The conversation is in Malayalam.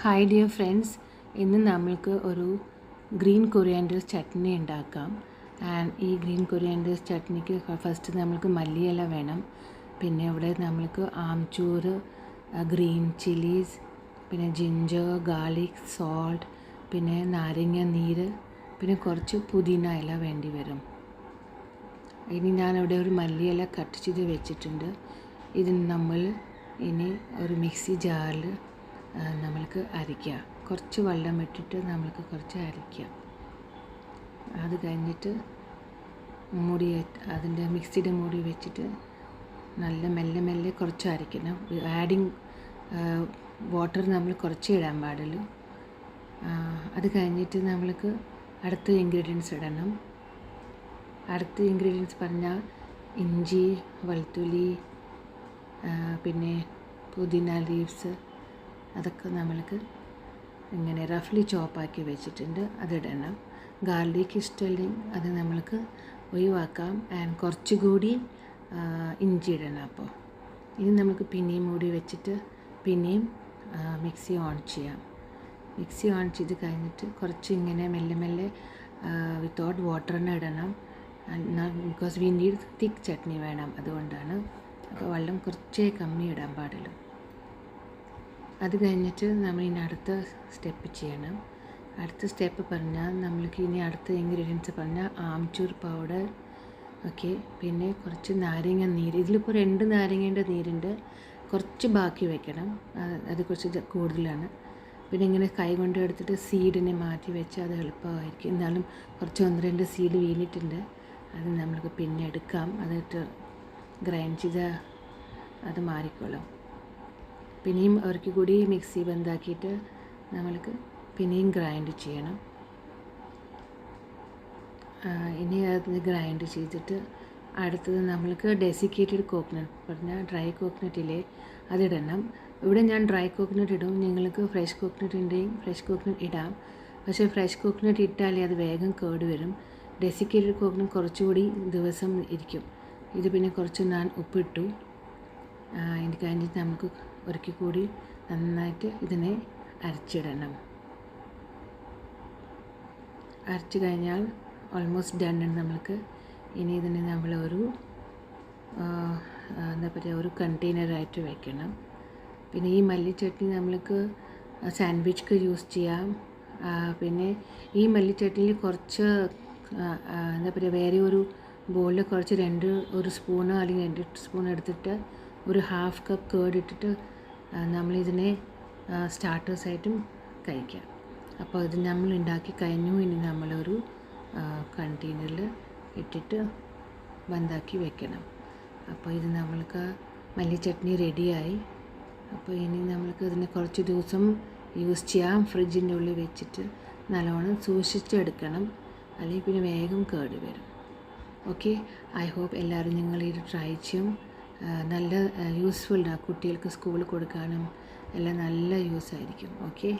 ഹായ് ഡിയർ ഫ്രണ്ട്സ്, ഇന്ന് നമ്മൾക്ക് ഒരു ഗ്രീൻ കൊറിയാൻഡർ ചട്നി ഉണ്ടാക്കാം. ആൻഡ് ഈ ഗ്രീൻ കൊറിയാൻഡർ ചട്നിക്ക് ഫസ്റ്റ് നമ്മൾക്ക് മല്ലിയില വേണം. പിന്നെ ഇവിടെ നമ്മൾക്ക് ആംചൂർ, ഗ്രീൻ ചില്ലീസ്, പിന്നെ ജിഞ്ചർ, ഗാർലിക്, സോൾട്ട്, പിന്നെ നാരങ്ങ നീര്, പിന്നെ കുറച്ച് പുതിന ഇല വേണ്ടി വരും. ഇനി ഞാനിവിടെ ഒരു മല്ലിയില കട്ട് ചെയ്ത് വെച്ചിട്ടുണ്ട്. ഇതിന് നമ്മൾ ഇനി ഒരു മിക്സി ജാറിൽ നമ്മൾക്ക് അരയ്ക്കുക. കുറച്ച് വെള്ളം ഇട്ടിട്ട് നമ്മൾക്ക് കുറച്ച് അരയ്ക്കുക. അത് കഴിഞ്ഞിട്ട് അതിൻ്റെ മിക്സിയുടെ മൂടി വെച്ചിട്ട് നല്ല മെല്ലെ മെല്ലെ കുറച്ച് അരയ്ക്കണം. ആഡിങ് വാട്ടർ നമ്മൾ കുറച്ച് ഇടാൻ പാടുള്ളൂ. അത് കഴിഞ്ഞിട്ട് നമ്മൾക്ക് അടുത്ത ഇൻഗ്രീഡിയൻസ് ഇടണം. അടുത്ത ഇൻഗ്രീഡിയൻസ് പറഞ്ഞാൽ ഇഞ്ചി, വെളുത്തുള്ളി, പിന്നെ പുതിന ലീവ്സ്, അതൊക്കെ നമ്മൾക്ക് ഇങ്ങനെ റഫ്ലി ചോപ്പാക്കി വെച്ചിട്ടുണ്ട്, അതിടണം. ഗാർലിക് ഇഷ്ടമില്ലെങ്കിൽ അത് നമ്മൾക്ക് ഒഴിവാക്കാം. ആൻഡ് കുറച്ചുകൂടി ഇഞ്ചി ഇടണം. അപ്പോൾ ഇനി നമുക്ക് പിന്നെയും മൂടി വെച്ചിട്ട് പിന്നെയും മിക്സി ഓൺ ചെയ്യാം. മിക്സി ഓൺ ചെയ്ത് കഴിഞ്ഞിട്ട് കുറച്ച് ഇങ്ങനെ മെല്ലെ മെല്ലെ വിത്തൗട്ട് വാട്ടർ തന്നെ ഇടണം. ബിക്കോസ് വി നീഡ് തിക്ക് ചട്നി വേണം, അതുകൊണ്ടാണ്. അപ്പോൾ വെള്ളം കുറച്ചേ കമ്മി ഇടാൻ പാടുള്ളൂ. അത് കഴിഞ്ഞിട്ട് നമ്മൾ ഇനി അടുത്ത സ്റ്റെപ്പ് ചെയ്യണം. അടുത്ത സ്റ്റെപ്പ് പറഞ്ഞാൽ നമ്മൾക്ക് ഇനി അടുത്ത ഇൻഗ്രീഡിയൻസ് പറഞ്ഞാൽ ആംചൂർ പൗഡർ, ഓക്കെ, പിന്നെ കുറച്ച് നാരങ്ങ നീര്. ഇതിലിപ്പോൾ 2 നാരങ്ങേൻ്റെ നീരുണ്ട്, കുറച്ച് ബാക്കി വെക്കണം, അത് കുറച്ച് കൂടുതലാണ്. പിന്നെ ഇങ്ങനെ കൈ കൊണ്ട് എടുത്തിട്ട് സീഡിനെ മാറ്റി വെച്ചാൽ അത് എളുപ്പമായിരിക്കും. എന്നാലും കുറച്ച് 1-2 സീഡ് വീണിട്ടുണ്ട്, അത് നമ്മൾക്ക് പിന്നെ എടുക്കാം. അതിട്ട് ഗ്രൈൻഡ് ചെയ്താൽ അത് മാറിക്കോളും. പിന്നെയും അവർക്ക് കൂടി മിക്സി ബന്ധാക്കിയിട്ട് നമ്മൾക്ക് പിന്നെയും ഗ്രൈൻഡ് ചെയ്യണം. ഇനി അത് ഗ്രൈൻഡ് ചെയ്തിട്ട് അടുത്തത് നമ്മൾക്ക് ഡെസിക്കേറ്റഡ് കോക്കനട്ട് പറഞ്ഞാൽ ഡ്രൈ കോക്കനട്ടില്ലേ, അതിടണം. ഇവിടെ ഞാൻ ഡ്രൈ കോക്കനട്ട് ഇടും. നിങ്ങൾക്ക് ഫ്രഷ് കോക്കനട്ട് ഉണ്ടെങ്കിൽ ഫ്രഷ് കോക്കനട്ട് ഇടാം. പക്ഷേ ഫ്രഷ് കോക്കനട്ട് ഇട്ടാലേ അത് വേഗം കേട് വരും. ഡെസിക്കേറ്റഡ് കോക്കനട്ട് കുറച്ചുകൂടി ദിവസം ഇരിക്കും. ഇത് പിന്നെ കുറച്ച് ഞാൻ ഉപ്പിട്ടു. ഇത് കഴിഞ്ഞിട്ട് നമുക്ക് ഒരിക്കൽ കൂടി നന്നായിട്ട് ഇതിനെ അരച്ചിടണം. അരച്ച് കഴിഞ്ഞാൽ ഓൾമോസ്റ്റ് ഡൺ ആണ് നമ്മൾക്ക്. ഇനി ഇതിനെ നമ്മളൊരു എന്താ പറയുക, ഒരു കണ്ടെയ്നറായിട്ട് വെക്കണം. പിന്നെ ഈ മല്ലി ചട്നി നമ്മൾക്ക് സാൻഡ്വിച്ച്ക്ക് യൂസ് ചെയ്യാം. പിന്നെ ഈ മല്ലി ചട്നിയിൽ കുറച്ച് എന്താ പറയുക, വേറെ ഒരു ബോളിൽ കുറച്ച് 1 സ്പൂണോ അല്ലെങ്കിൽ 2 സ്പൂൺ എടുത്തിട്ട് ഒരു 1/2 കപ്പ് കേർഡ് ഇട്ടിട്ട് നമ്മളിതിനെ സ്റ്റാർട്ടേഴ്സായിട്ടും കഴിക്കാം. അപ്പോൾ ഇത് നമ്മൾ ഉണ്ടാക്കി കഴിഞ്ഞു. ഇനി നമ്മളൊരു കണ്ടെയ്നറിൽ ഇട്ടിട്ട് ബന്ധാക്കി വെക്കണം. അപ്പോൾ ഇത് നമ്മൾക്ക് മല്ലി ചട്നി റെഡിയായി. അപ്പോൾ ഇനി നമ്മൾക്ക് ഇതിനെ കുറച്ച് ദിവസം യൂസ് ചെയ്യാം. ഫ്രിഡ്ജിൻ്റെ ഉള്ളിൽ വെച്ചിട്ട് നല്ലോണം സൂക്ഷിച്ചെടുക്കണം, അല്ലെങ്കിൽ പിന്നെ വേഗം കേട് വരും. ഓക്കെ, ഐ ഹോപ്പ് എല്ലാവരും നിങ്ങൾ ഇത് ട്രൈ ചെയ്യും. നല്ല യൂസ്ഫുള്ളാണ്. കുട്ടികൾക്ക് സ്കൂളിൽ കൊടുക്കാനും എല്ലാം നല്ല യൂസ് ആയിരിക്കും. ഓക്കെ.